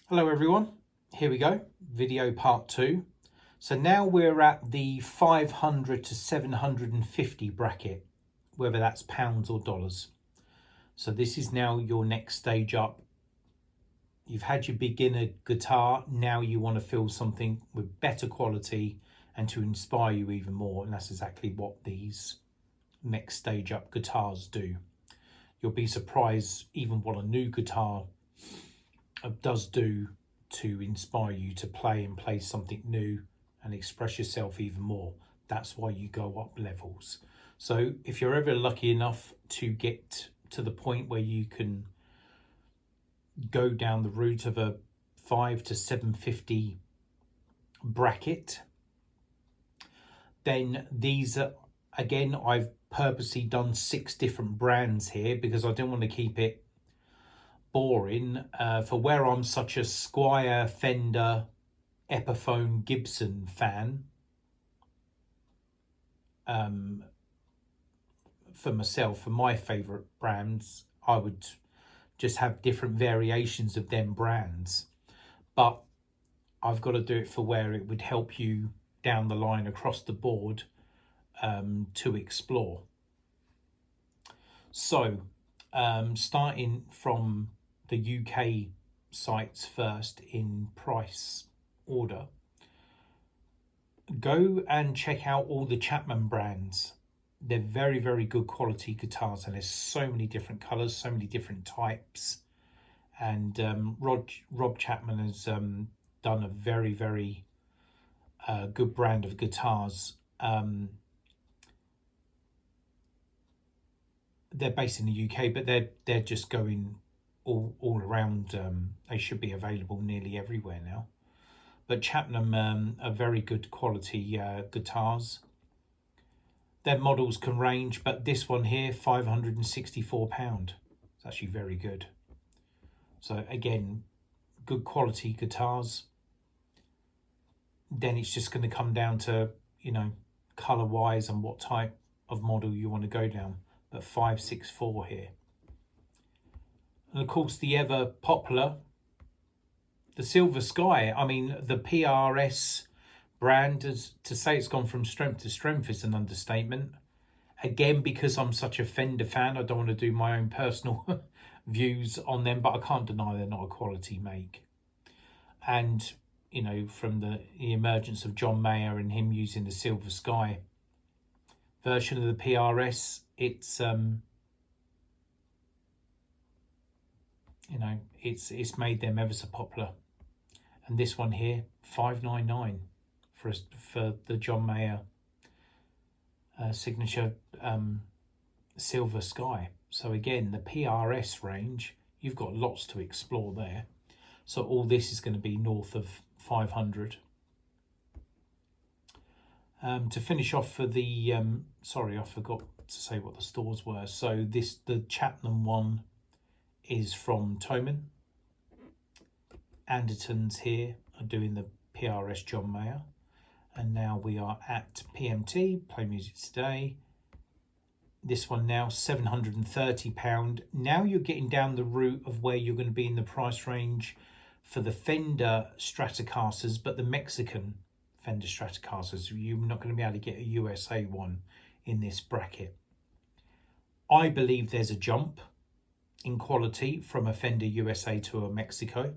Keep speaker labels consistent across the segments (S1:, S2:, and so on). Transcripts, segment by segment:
S1: Hello everyone, here we go, video part 2. So now we're at the 500 to 750 bracket, whether that's pounds or dollars. So this is now your next stage up. You've had your beginner guitar, now you want to feel something with better quality and to inspire you even more, and that's exactly what these next stage up guitars do. You'll be surprised even what a new guitar does do to inspire you to play something new and express yourself even more. That's why you go up levels. So if you're ever lucky enough to get to the point where you can go down the route of a 5 to 750 bracket, then these are, again, I've purposely done 6 different brands here because I don't want to keep it boring. For where I'm such a Squire, Fender, Epiphone, Gibson fan, for myself, for my favourite brands, I would just have different variations of them brands. But I've got to do it for where it would help you down the line across the board to explore. So starting from the UK sites first in price order, go and check out all the Chapman brands. They're very, very good quality guitars, and there's so many different colours, so many different types. And Rob Chapman has done a very, very good brand of guitars. They're based in the UK, but they're just going all around. They should be available nearly everywhere now. But Chapman are very good quality guitars. Their models can range, but this one here, £564. It's actually very good. So again, good quality guitars. Then it's just going to come down to, you know, colour wise and what type of model you want to go down. But 564 here. And of course the ever popular, the Silver Sky. I mean, the PRS brand, to say it's gone from strength to strength is an understatement. Again, because I'm such a Fender fan, I don't want to do my own personal views on them, but I can't deny they're not a quality make. And, you know, from the emergence of John Mayer and him using the Silver Sky version of the PRS, it's you know, it's made them ever so popular. And this one here, $599 for the John Mayer signature Silver Sky. So again, the PRS range, you've got lots to explore there. So all this is going to be north of 500. To finish off for the sorry, I forgot to say what the stores were. So the Chapman one is from Thoman. Anderton's here are doing the PRS John Mayer. And now we are at PMT, Play Music Today. This one now, £730. Now you're getting down the route of where you're going to be in the price range for the Fender Stratocasters, but the Mexican Fender Stratocasters. You're not going to be able to get a USA one in this bracket. I believe there's a jump in quality from a Fender USA to a Mexico.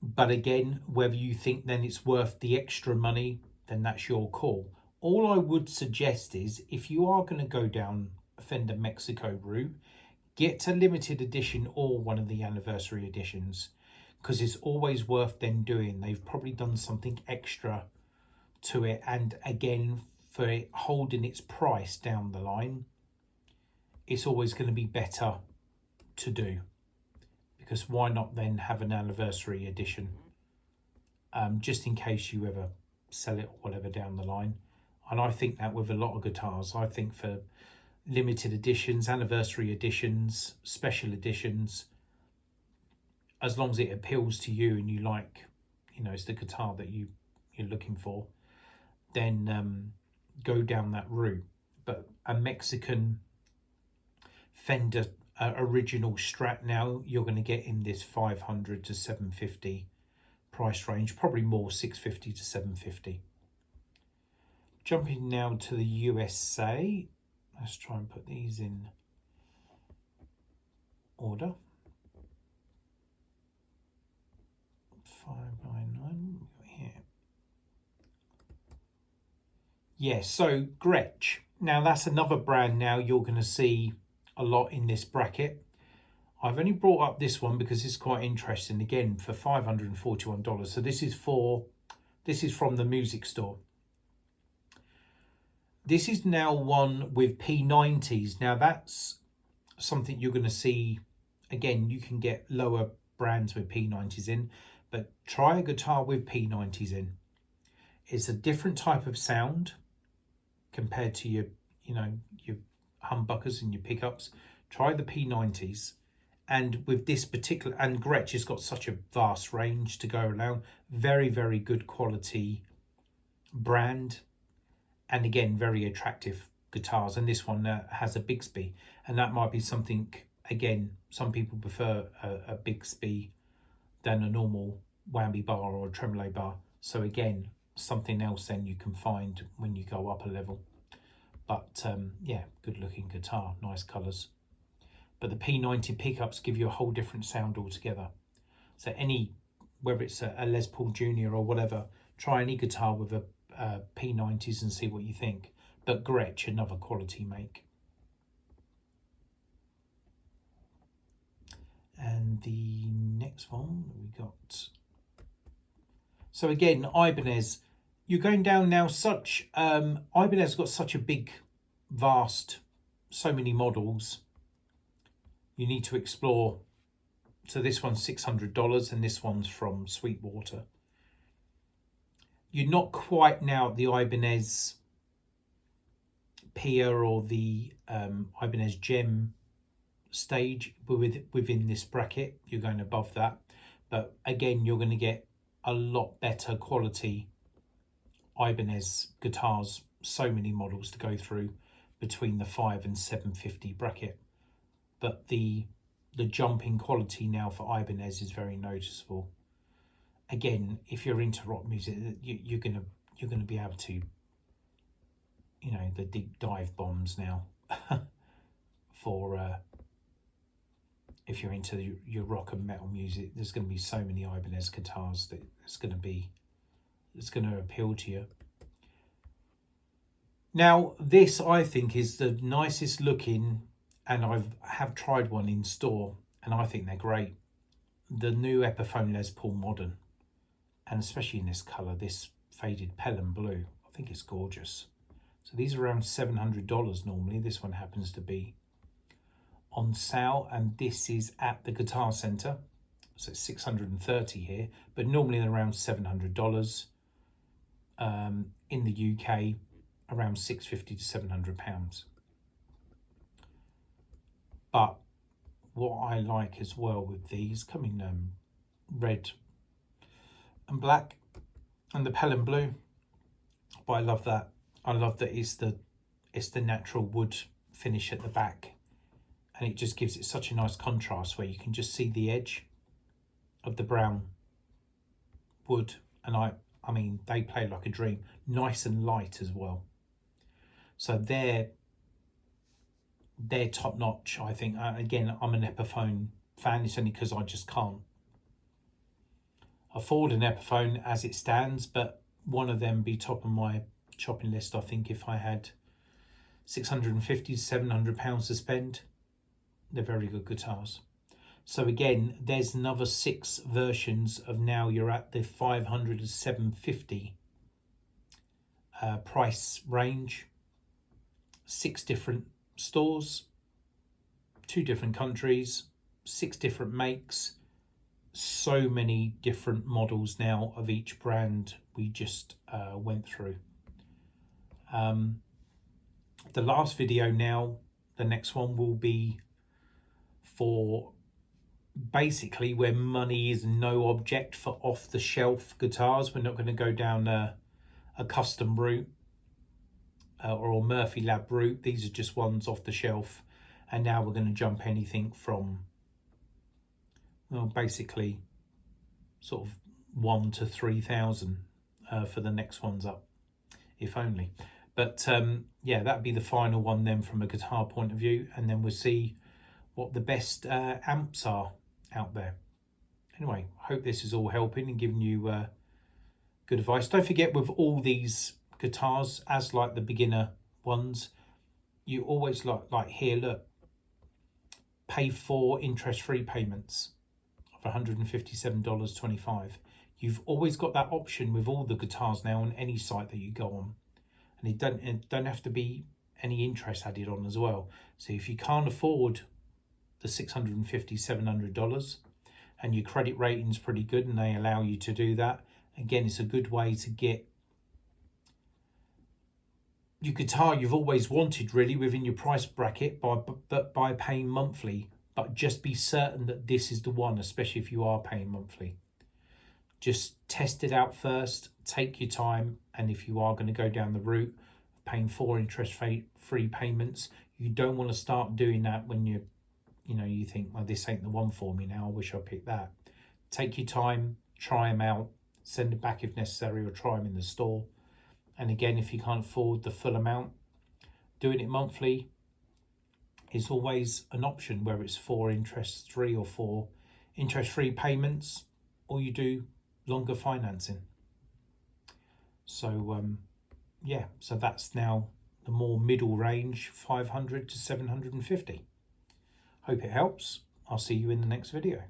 S1: But again, whether you think then it's worth the extra money, then that's your call. All I would suggest is, if you are going to go down a Fender Mexico route, get a limited edition or one of the anniversary editions, because it's always worth them doing. They've probably done something extra to it. And again, for it holding its price down the line, it's always going to be better to do. Because why not then have an anniversary edition, just in case you ever sell it or whatever down the line. And I think that with a lot of guitars, I think for limited editions, anniversary editions, special editions, as long as it appeals to you and you like, you know, it's the guitar that you're looking for, then go down that route. But a Mexican Fender original Strat now, you're going to get in this 500 to 750 price range, probably more 650 to 750. Jumping now to the USA. Let's try and put these in order. 599 here. Yeah, so Gretsch. Now that's another brand now you're going to see a lot in this bracket. I've only brought up this one because it's quite interesting, again for $541. So this is from the music store. This is now one with P90s. Now that's something you're going to see. Again, you can get lower brands with P90s in, but try a guitar with P90s in. It's a different type of sound compared to your humbuckers and your pickups. Try the P90s. And with this particular, and Gretsch has got such a vast range to go around. Very, very good quality brand. And again, very attractive guitars. And this one has a Bixby. And that might be something, again, some people prefer a Bixby than a normal whammy bar or a tremolo bar. So again, something else then you can find when you go up a level. But yeah, good looking guitar, nice colours. But the P90 pickups give you a whole different sound altogether. So whether it's a Les Paul Junior or whatever, try any guitar with a P90s and see what you think. But Gretsch, another quality make. And the next one we got. So again, Ibanez. You're going down now Ibanez got such a big, vast, so many models. You need to explore. So this one's $600 and this one's from Sweetwater. You're not quite now at the Ibanez Pia or the Ibanez Gem stage within this bracket. You're going above that. But again, you're going to get a lot better quality Ibanez guitars. So many models to go through between the 5 and 750 bracket. But the jump in quality now for Ibanez is very noticeable. Again, if you're into rock music, you're gonna be able to, the deep dive bombs now. For if you're into your rock and metal music, there's going to be so many Ibanez guitars that it's going to appeal to you. Now, this I think is the nicest looking, and I have tried one in store, and I think they're great. The new Epiphone Les Paul Modern, and especially in this colour, this faded Pelham blue. I think it's gorgeous. So these are around $700 normally. This one happens to be on sale, and this is at the Guitar Centre. So it's $630 here, but normally they're around $700. In the UK, around £650 to £700. But what I like as well with these come in red and black and the Pelham blue. But I love that. I love that it's the natural wood finish at the back, and it just gives it such a nice contrast where you can just see the edge of the brown wood. And I mean, they play like a dream. Nice and light as well. So they're top notch, I think. Again, I'm an Epiphone fan. It's only because I just can't afford an Epiphone as it stands, but one of them be top of my shopping list, I think, if I had £650 to £700 to spend. They're very good guitars. So again, there's another 6 versions of now you're at the 500 to 750 price range. 6 different stores, 2 different countries, 6 different makes, so many different models now of each brand we just went through. The last video now, the next one will be for basically where money is no object for off-the-shelf guitars. We're not going to go down a custom route or a Murphy Lab route. These are just ones off the shelf. And now we're going to jump anything from, well, basically sort of 1 to 3,000 for the next ones up, if only. But yeah, that'd be the final one then from a guitar point of view, and then we'll see what the best amps are out there. Anyway, I hope this is all helping and giving you good advice. Don't forget, with all these guitars, as like the beginner ones, you always like here, look, pay 4 interest-free payments of $157.25. You've always got that option with all the guitars now on any site that you go on, and it don't have to be any interest added on as well. So if you can't afford the $650, $700 and your credit rating's pretty good and they allow you to do that, again, it's a good way to get your guitar you've always wanted really within your price bracket by paying monthly. But just be certain that this is the one, especially if you are paying monthly. Just test it out first, take your time, and if you are going to go down the route of paying 4 interest-free payments, you don't want to start doing that when you think, well, this ain't the one for me now, I wish I picked that. Take your time, try them out, send it back if necessary, or try them in the store. And again, if you can't afford the full amount, doing it monthly is always an option, whether it's 4 interest-free or 4 interest-free payments, or you do longer financing. So yeah, so that's now the more middle range, 500 to 750. Hope it helps. I'll see you in the next video.